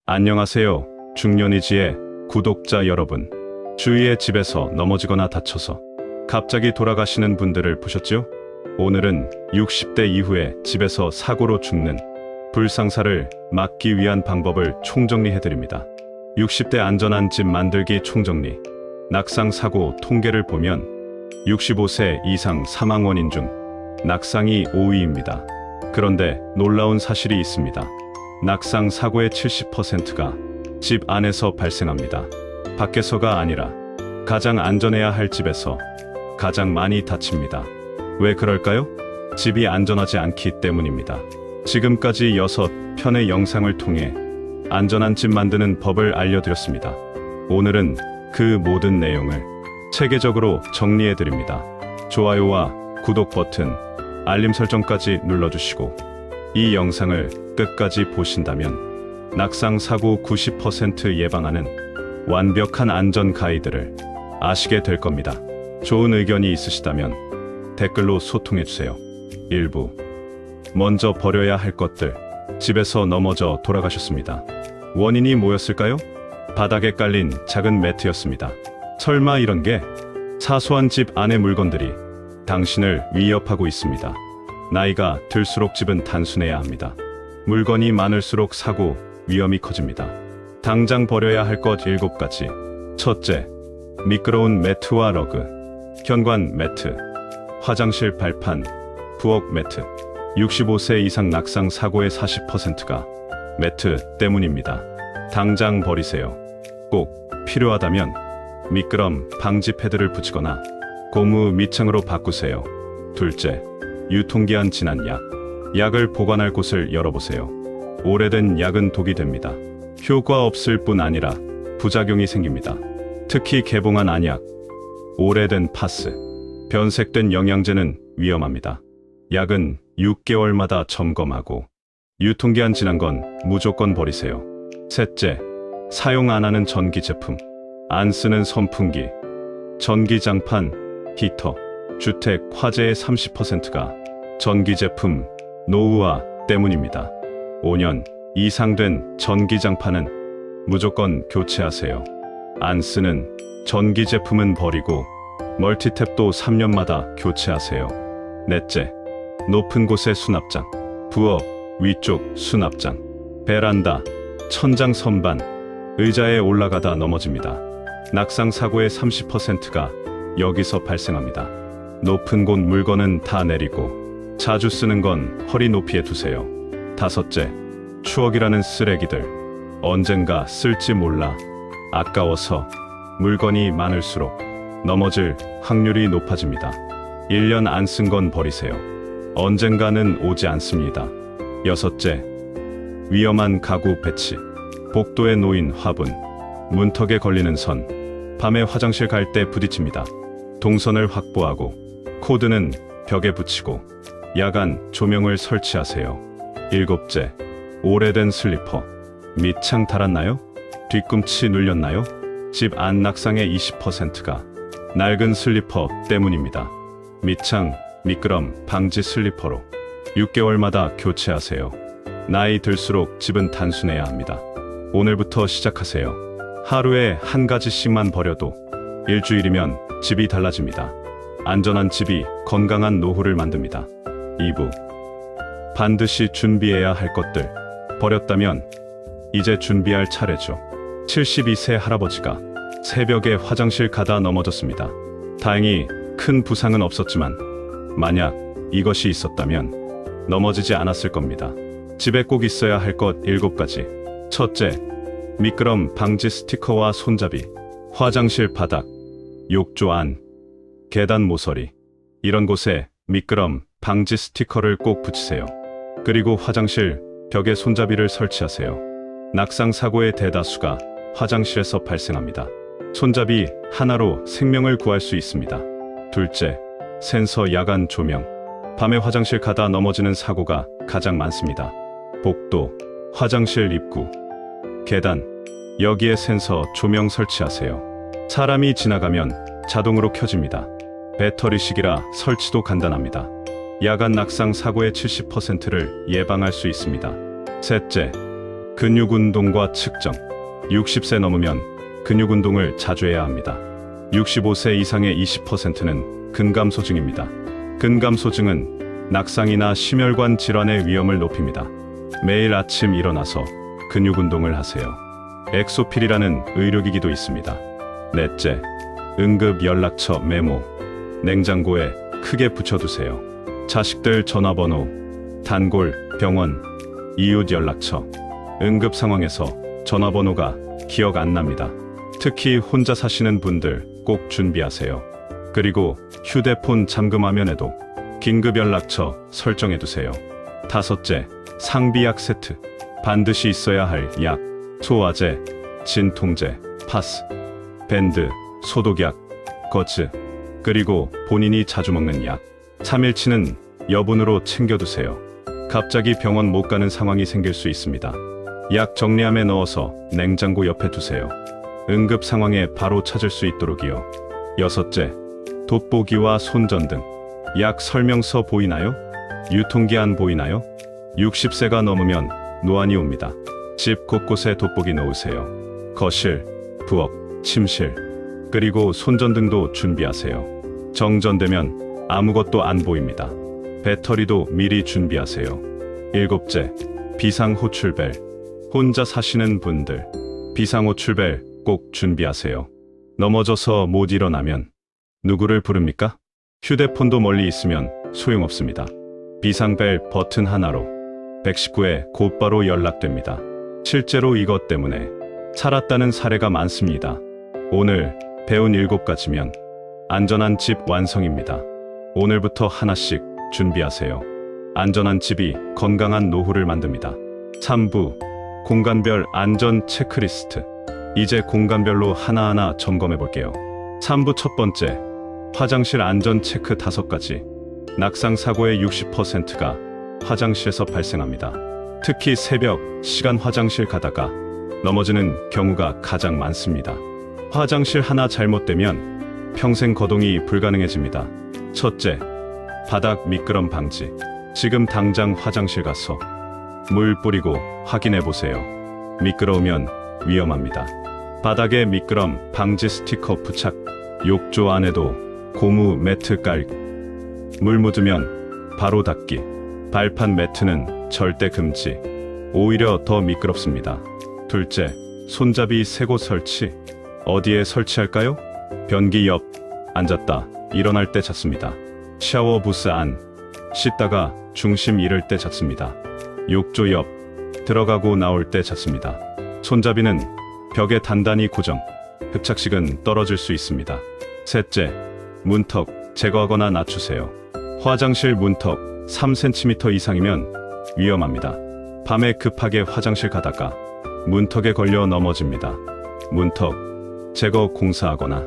안녕하세요. 중년이지의 구독자 여러분. 주위의 집에서 넘어지거나 다쳐서 갑자기 돌아가시는 분들을 보셨죠? 오늘은 60대 이후에 집에서 사고로 죽는 불상사를 막기 위한 방법을 총정리해드립니다. 60대 안전한 집 만들기 총정리. 낙상 사고 통계를 보면 65세 이상 사망 원인 중 낙상이 5위입니다. 그런데 놀라운 사실이 있습니다. 낙상 사고의 70%가 집 안에서 발생합니다. 밖에서가 아니라 가장 안전해야 할 집에서 가장 많이 다칩니다. 왜 그럴까요? 집이 안전하지 않기 때문입니다. 지금까지 6편의 영상을 통해 안전한 집 만드는 법을 알려드렸습니다. 오늘은 그 모든 내용을 체계적으로 정리해드립니다. 좋아요와 구독 버튼, 알림 설정까지 눌러주시고 이 영상을 끝까지 보신다면 낙상 사고 90% 예방하는 완벽한 안전 가이드를 아시게 될 겁니다. 좋은 의견이 있으시다면 댓글로 소통해주세요. 1부. 먼저 버려야 할 것들. 집에서 넘어져 돌아가셨습니다. 원인이 뭐였을까요? 바닥에 깔린 작은 매트였습니다. 설마 이런 게 사소한 집 안의 물건들이 당신을 위협하고 있습니다. 나이가 들수록 집은 단순해야 합니다. 물건이 많을수록 사고 위험이 커집니다. 당장 버려야 할 것 7가지. 첫째, 미끄러운 매트와 러그. 현관 매트, 화장실 발판, 부엌 매트. 65세 이상 낙상 사고의 40%가 매트 때문입니다. 당장 버리세요. 꼭 필요하다면 미끄럼 방지 패드를 붙이거나 고무 밑창으로 바꾸세요. 둘째, 유통기한 지난 약. 약을 보관할 곳을 열어보세요. 오래된 약은 독이 됩니다. 효과 없을 뿐 아니라 부작용이 생깁니다. 특히 개봉한 안약, 오래된 파스, 변색된 영양제는 위험합니다. 약은 6개월마다 점검하고 유통기한 지난 건 무조건 버리세요. 셋째, 사용 안 하는 전기 제품. 안 쓰는 선풍기, 전기장판, 히터. 주택 화재의 30%가 전기 제품 노후화 때문입니다. 5년 이상 된 전기장판은 무조건 교체하세요. 안 쓰는 전기 제품은 버리고 멀티탭도 3년마다 교체하세요. 넷째, 높은 곳의 수납장. 부엌 위쪽 수납장, 베란다, 천장 선반, 의자에 올라가다 넘어집니다. 낙상 사고의 30%가 여기서 발생합니다. 높은 곳 물건은 다 내리고 자주 쓰는 건 허리 높이에 두세요. 다섯째, 추억이라는 쓰레기들. 언젠가 쓸지 몰라 아까워서 물건이 많을수록 넘어질 확률이 높아집니다. 1년 안 쓴 건 버리세요. 언젠가는 오지 않습니다. 여섯째, 위험한 가구 배치. 복도에 놓인 화분, 문턱에 걸리는 선, 밤에 화장실 갈 때 부딪힙니다. 동선을 확보하고 코드는 벽에 붙이고 야간 조명을 설치하세요. 일곱째, 오래된 슬리퍼. 밑창 달았나요? 뒤꿈치 눌렸나요? 집 안 낙상의 20%가 낡은 슬리퍼 때문입니다. 밑창, 미끄럼 방지 슬리퍼로 6개월마다 교체하세요. 나이 들수록 집은 단순해야 합니다. 오늘부터 시작하세요. 하루에 한 가지씩만 버려도 일주일이면 집이 달라집니다. 안전한 집이 건강한 노후를 만듭니다. 2부. 반드시 준비해야 할 것들. 버렸다면 이제 준비할 차례죠. 72세 할아버지가 새벽에 화장실 가다 넘어졌습니다. 다행히 큰 부상은 없었지만 만약 이것이 있었다면 넘어지지 않았을 겁니다. 집에 꼭 있어야 할 것 7가지. 첫째, 미끄럼 방지 스티커와 손잡이. 화장실 바닥, 욕조 안, 계단 모서리, 이런 곳에 미끄럼 방지 스티커를 꼭 붙이세요. 그리고 화장실 벽에 손잡이를 설치하세요. 낙상 사고의 대다수가 화장실에서 발생합니다. 손잡이 하나로 생명을 구할 수 있습니다. 둘째, 센서 야간 조명. 밤에 화장실 가다 넘어지는 사고가 가장 많습니다. 복도, 화장실 입구, 계단, 여기에 센서 조명 설치하세요. 사람이 지나가면 자동으로 켜집니다. 배터리식이라 설치도 간단합니다. 야간 낙상 사고의 70%를 예방할 수 있습니다. 셋째, 근육 운동과 측정. 60세 넘으면 근육 운동을 자주 해야 합니다. 65세 이상의 20%는 근감소증입니다. 근감소증은 낙상이나 심혈관 질환의 위험을 높입니다. 매일 아침 일어나서 근육 운동을 하세요. 엑소필이라는 의료기기도 있습니다. 넷째, 응급 연락처 메모. 냉장고에 크게 붙여두세요. 자식들 전화번호, 단골, 병원, 이웃 연락처. 응급 상황에서 전화번호가 기억 안 납니다. 특히 혼자 사시는 분들 꼭 준비하세요. 그리고 휴대폰 잠금 화면에도 긴급 연락처 설정해두세요. 다섯째, 상비약 세트. 반드시 있어야 할 약. 소화제, 진통제, 파스, 밴드, 소독약, 거즈, 그리고 본인이 자주 먹는 약. 3일치는 여분으로 챙겨두세요. 갑자기 병원 못 가는 상황이 생길 수 있습니다. 약 정리함에 넣어서 냉장고 옆에 두세요. 응급 상황에 바로 찾을 수 있도록이요. 여섯째, 돋보기와 손전등. 약 설명서 보이나요? 유통기한 보이나요? 60세가 넘으면 노안이 옵니다. 집 곳곳에 돋보기 놓으세요. 거실, 부엌, 침실, 그리고 손전등도 준비하세요. 정전되면 아무것도 안 보입니다. 배터리도 미리 준비하세요. 일곱째, 비상호출벨. 혼자 사시는 분들, 비상호출벨 꼭 준비하세요. 넘어져서 못 일어나면 누구를 부릅니까? 휴대폰도 멀리 있으면 소용없습니다. 비상벨 버튼 하나로 119에 곧바로 연락됩니다. 실제로 이것 때문에 살았다는 사례가 많습니다. 오늘 배운 7가지면 안전한 집 완성입니다. 오늘부터 하나씩 준비하세요. 안전한 집이 건강한 노후를 만듭니다. 3부, 공간별 안전 체크리스트. 이제 공간별로 하나하나 점검해 볼게요. 3부 첫 번째, 화장실 안전 체크 5가지. 낙상 사고의 60%가 화장실에서 발생합니다. 특히 새벽, 시간 화장실 가다가 넘어지는 경우가 가장 많습니다. 화장실 하나 잘못되면 평생 거동이 불가능해집니다. 첫째, 바닥 미끄럼 방지. 지금 당장 화장실 가서 물 뿌리고 확인해 보세요. 미끄러우면 위험합니다. 바닥에 미끄럼 방지 스티커 부착. 욕조 안에도 고무 매트 깔기. 물 묻으면 바로 닦기. 발판 매트는 절대 금지. 오히려 더 미끄럽습니다. 둘째, 손잡이 3곳 설치. 어디에 설치할까요? 변기 옆. 앉았다 일어날 때 잤습니다. 샤워 부스 안. 씻다가 중심 잃을 때 잤습니다. 욕조 옆. 들어가고 나올 때 잤습니다. 손잡이는 벽에 단단히 고정. 흡착식은 떨어질 수 있습니다. 셋째, 문턱 제거하거나 낮추세요. 화장실 문턱 3cm 이상이면 위험합니다. 밤에 급하게 화장실 가다가 문턱에 걸려 넘어집니다. 문턱 제거 공사하거나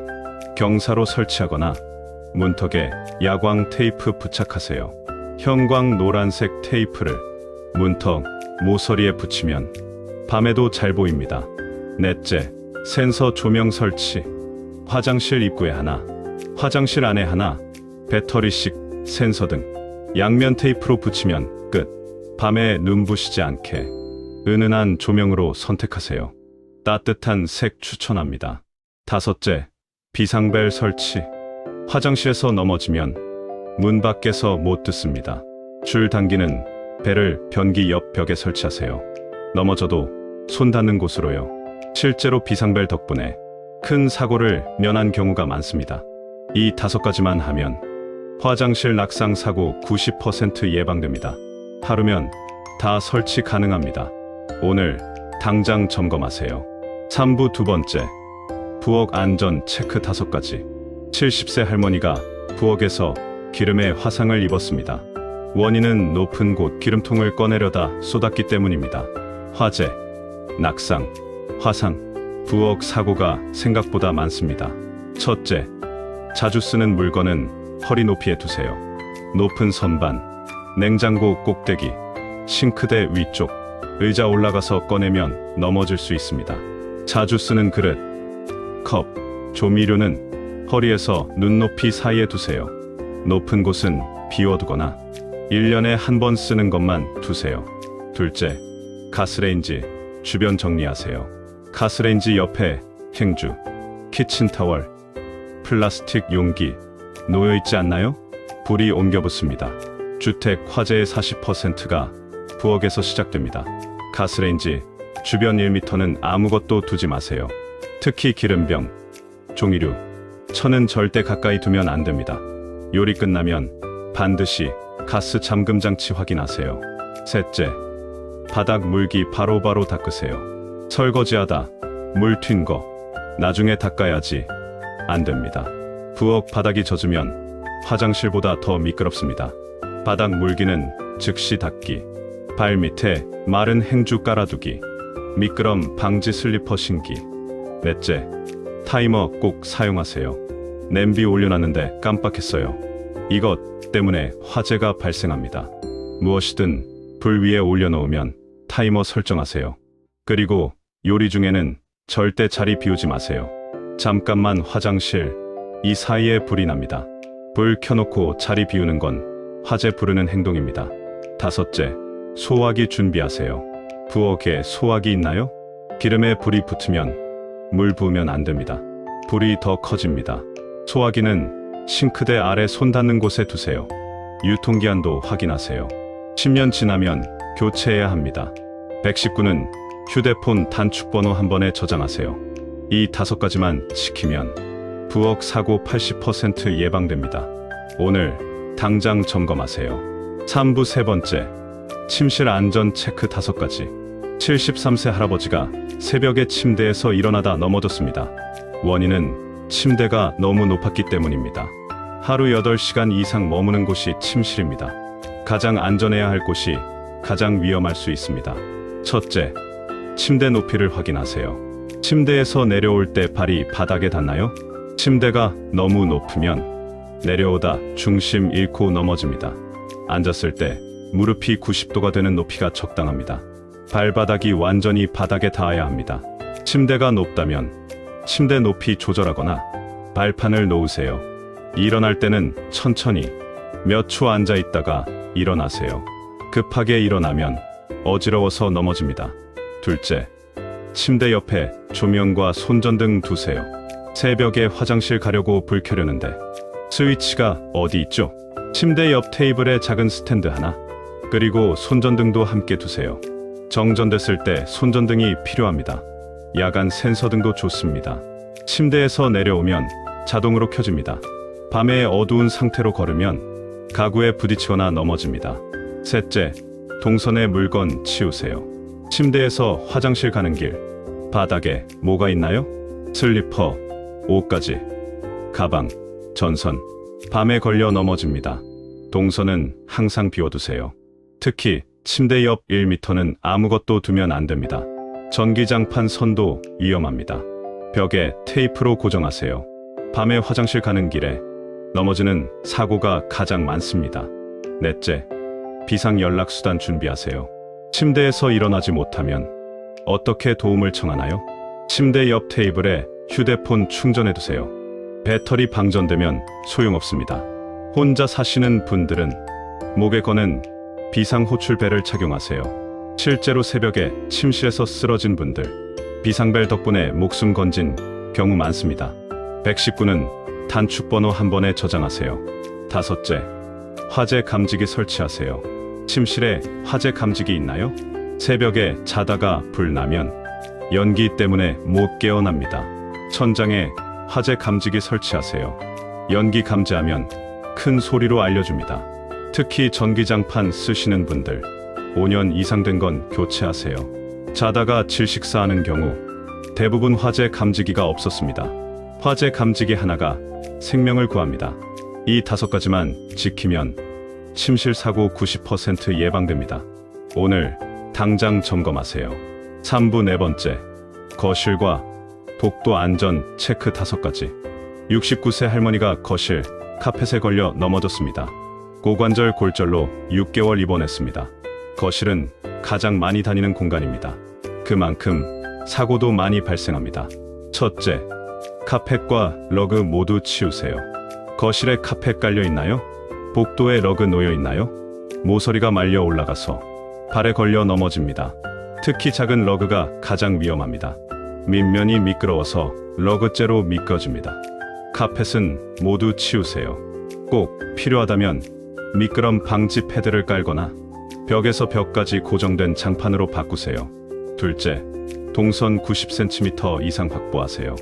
경사로 설치하거나 문턱에 야광 테이프 부착하세요. 형광 노란색 테이프를 문턱 모서리에 붙이면 밤에도 잘 보입니다. 넷째, 센서 조명 설치. 화장실 입구에 하나, 화장실 안에 하나, 배터리식 센서 등 양면 테이프로 붙이면 끝. 밤에 눈부시지 않게 은은한 조명으로 선택하세요. 따뜻한 색 추천합니다. 다섯째, 비상벨 설치. 화장실에서 넘어지면 문 밖에서 못 듣습니다. 줄 당기는 벨을 변기 옆 벽에 설치하세요. 넘어져도 손 닿는 곳으로요. 실제로 비상벨 덕분에 큰 사고를 면한 경우가 많습니다. 이 5가지만 하면 화장실 낙상 사고 90% 예방됩니다. 하루면 다 설치 가능합니다. 오늘 당장 점검하세요. 3부 두 번째, 부엌 안전 체크 5가지. 70세 할머니가 부엌에서 기름에 화상을 입었습니다. 원인은 높은 곳 기름통을 꺼내려다 쏟았기 때문입니다. 화재, 낙상, 화상, 부엌 사고가 생각보다 많습니다. 첫째, 자주 쓰는 물건은 허리 높이에 두세요. 높은 선반, 냉장고 꼭대기, 싱크대 위쪽, 의자 올라가서 꺼내면 넘어질 수 있습니다. 자주 쓰는 그릇, 컵, 조미료는 허리에서 눈높이 사이에 두세요. 높은 곳은 비워두거나 1년에 한 번 쓰는 것만 두세요. 둘째, 가스레인지, 주변 정리하세요. 가스레인지 옆에 행주, 키친타월, 플라스틱 용기 놓여있지 않나요? 불이 옮겨 붙습니다. 주택 화재의 40%가 부엌에서 시작됩니다. 가스레인지 주변 1m는 아무것도 두지 마세요. 특히 기름병, 종이류, 천은 절대 가까이 두면 안 됩니다. 요리 끝나면 반드시 가스 잠금 장치 확인하세요. 셋째, 바닥 물기 바로바로 닦으세요. 설거지하다 물 튄 거 나중에 닦아야지 안 됩니다. 부엌 바닥이 젖으면 화장실보다 더 미끄럽습니다. 바닥 물기는 즉시 닦기, 발 밑에 마른 행주 깔아두기, 미끄럼 방지 슬리퍼 신기. 넷째, 타이머 꼭 사용하세요. 냄비 올려놨는데 깜빡했어요. 이것 때문에 화재가 발생합니다. 무엇이든 불 위에 올려놓으면 타이머 설정하세요. 그리고 요리 중에는 절대 자리 비우지 마세요. 잠깐만 화장실, 이 사이에 불이 납니다. 불 켜놓고 자리 비우는 건 화재 부르는 행동입니다. 다섯째, 소화기 준비하세요. 부엌에 소화기 있나요? 기름에 불이 붙으면 물 부으면 안 됩니다. 불이 더 커집니다. 소화기는 싱크대 아래 손 닿는 곳에 두세요. 유통기한도 확인하세요. 10년 지나면 교체해야 합니다. 119는 휴대폰 단축번호 한 번에 저장하세요. 이 5가지만 지키면 부엌 사고 80% 예방됩니다. 오늘 당장 점검하세요. 3부 세 번째, 침실 안전 체크 5가지. 73세 할아버지가 새벽에 침대에서 일어나다 넘어졌습니다. 원인은 침대가 너무 높았기 때문입니다. 하루 8시간 이상 머무는 곳이 침실입니다. 가장 안전해야 할 곳이 가장 위험할 수 있습니다. 첫째, 침대 높이를 확인하세요. 침대에서 내려올 때 발이 바닥에 닿나요? 침대가 너무 높으면 내려오다 중심 잃고 넘어집니다. 앉았을 때 무릎이 90도가 되는 높이가 적당합니다. 발바닥이 완전히 바닥에 닿아야 합니다. 침대가 높다면 침대 높이 조절하거나 발판을 놓으세요. 일어날 때는 천천히 몇 초 앉아 있다가 일어나세요. 급하게 일어나면 어지러워서 넘어집니다. 둘째, 침대 옆에 조명과 손전등 두세요. 새벽에 화장실 가려고 불 켜려는데 스위치가 어디 있죠? 침대 옆 테이블에 작은 스탠드 하나, 그리고 손전등도 함께 두세요. 정전됐을 때 손전등이 필요합니다. 야간 센서등도 좋습니다. 침대에서 내려오면 자동으로 켜집니다. 밤에 어두운 상태로 걸으면 가구에 부딪히거나 넘어집니다. 셋째, 동선의 물건 치우세요. 침대에서 화장실 가는 길, 바닥에 뭐가 있나요? 슬리퍼, 옷가지, 가방, 전선, 밤에 걸려 넘어집니다. 동선은 항상 비워두세요. 특히 침대 옆 1m는 아무것도 두면 안 됩니다. 전기장판 선도 위험합니다. 벽에 테이프로 고정하세요. 밤에 화장실 가는 길에 넘어지는 사고가 가장 많습니다. 넷째, 비상연락수단 준비하세요. 침대에서 일어나지 못하면 어떻게 도움을 청하나요? 침대 옆 테이블에 휴대폰 충전해두세요. 배터리 방전되면 소용없습니다. 혼자 사시는 분들은 목에 거는 비상호출벨을 착용하세요. 실제로 새벽에 침실에서 쓰러진 분들, 비상벨 덕분에 목숨 건진 경우 많습니다. 119는 단축번호 한 번에 저장하세요. 다섯째, 화재 감지기 설치하세요. 침실에 화재 감지기 있나요? 새벽에 자다가 불 나면 연기 때문에 못 깨어납니다. 천장에 화재 감지기 설치하세요. 연기 감지하면 큰 소리로 알려줍니다. 특히 전기장판 쓰시는 분들, 5년 이상 된 건 교체하세요. 자다가 질식사하는 경우 대부분 화재 감지기가 없었습니다. 화재 감지기 하나가 생명을 구합니다. 이 5가지만 지키면 침실 사고 90% 예방됩니다. 오늘 당장 점검하세요. 3부 네 번째, 거실과 복도 안전 체크 5가지. 69세 할머니가 거실 카펫에 걸려 넘어졌습니다. 고관절 골절로 6개월 입원했습니다. 거실은 가장 많이 다니는 공간입니다. 그만큼 사고도 많이 발생합니다. 첫째, 카펫과 러그 모두 치우세요. 거실에 카펫 깔려 있나요? 복도에 러그 놓여 있나요? 모서리가 말려 올라가서 발에 걸려 넘어집니다. 특히 작은 러그가 가장 위험합니다. 밑면이 미끄러워서 러그째로 미끄러집니다. 카펫은 모두 치우세요. 꼭 필요하다면 미끄럼 방지 패드를 깔거나 벽에서 벽까지 고정된 장판으로 바꾸세요. 둘째, 동선 90cm 이상 확보하세요.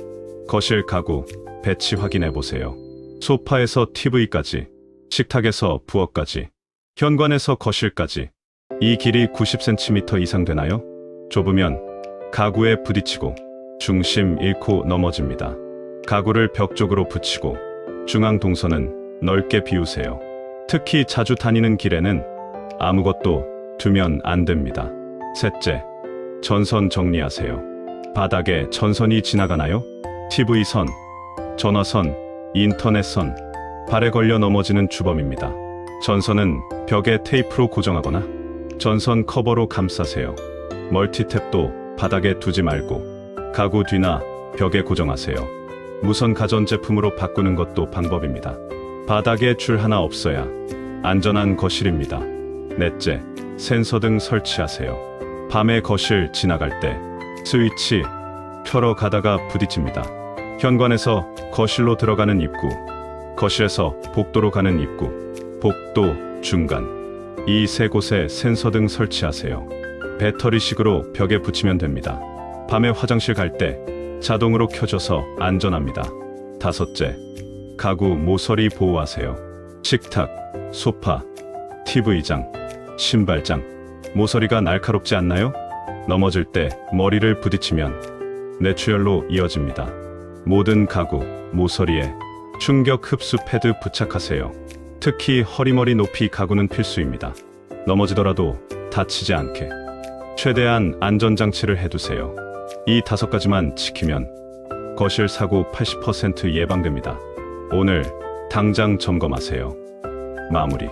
거실 가구, 배치 확인해 보세요. 소파에서 TV까지, 식탁에서 부엌까지, 현관에서 거실까지. 이 길이 90cm 이상 되나요? 좁으면 가구에 부딪히고 중심 잃고 넘어집니다. 가구를 벽 쪽으로 붙이고 중앙 동선은 넓게 비우세요. 특히 자주 다니는 길에는 아무것도 두면 안 됩니다. 셋째, 전선 정리하세요. 바닥에 전선이 지나가나요? TV선, 전화선, 인터넷선, 발에 걸려 넘어지는 주범입니다. 전선은 벽에 테이프로 고정하거나 전선 커버로 감싸세요. 멀티탭도 바닥에 두지 말고 가구 뒤나 벽에 고정하세요. 무선 가전제품으로 바꾸는 것도 방법입니다. 바닥에 줄 하나 없어야 안전한 거실입니다. 넷째, 센서등 설치하세요. 밤에 거실 지나갈 때 스위치 켜러 가다가 부딪힙니다. 현관에서 거실로 들어가는 입구, 거실에서 복도로 가는 입구, 복도 중간, 이 세 곳에 센서등 설치하세요. 배터리식으로 벽에 붙이면 됩니다. 밤에 화장실 갈 때 자동으로 켜져서 안전합니다. 다섯째, 가구 모서리 보호하세요. 식탁, 소파, TV장, 신발장, 모서리가 날카롭지 않나요? 넘어질 때 머리를 부딪히면 뇌출혈로 이어집니다. 모든 가구, 모서리에 충격 흡수 패드 부착하세요. 특히 허리머리 높이 가구는 필수입니다. 넘어지더라도 다치지 않게 최대한 안전장치를 해두세요. 이 5가지만 지키면 거실 사고 80% 예방됩니다. 오늘 당장 점검하세요. 마무리.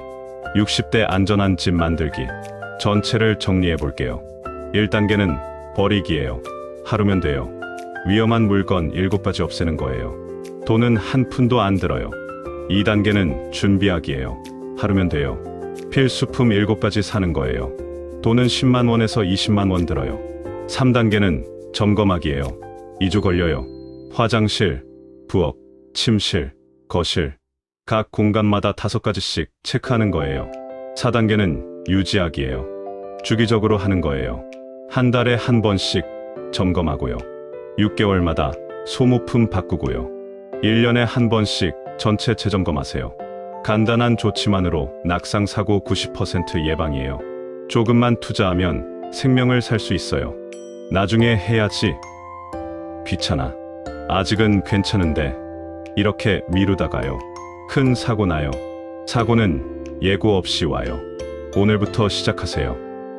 60대 안전한 집 만들기. 전체를 정리해 볼게요. 1단계는 버리기예요. 하루면 돼요. 위험한 물건 7가지 없애는 거예요. 돈은 한 푼도 안 들어요. 2단계는 준비하기예요. 하루면 돼요. 필수품 7가지 사는 거예요. 돈은 10만 원에서 20만 원 들어요. 3단계는 점검하기예요. 2주 걸려요. 화장실, 부엌, 침실, 거실, 각 공간마다 5가지씩 체크하는 거예요. 4단계는 유지하기예요. 주기적으로 하는 거예요. 한 달에 한 번씩 점검하고요. 6개월마다 소모품 바꾸고요. 1년에 한 번씩 전체 재점검하세요. 간단한 조치만으로 낙상 사고 90% 예방이에요. 조금만 투자하면 생명을 살 수 있어요. 나중에 해야지. 귀찮아. 아직은 괜찮은데 이렇게 미루다가요. 큰 사고 나요. 사고는 예고 없이 와요. 오늘부터 시작하세요.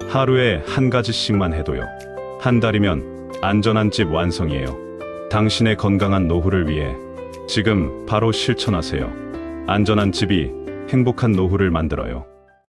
하루에 한 가지씩만 해도요. 한 달이면 안전한 집 완성이에요. 당신의 건강한 노후를 위해 지금 바로 실천하세요. 안전한 집이 행복한 노후를 만들어요.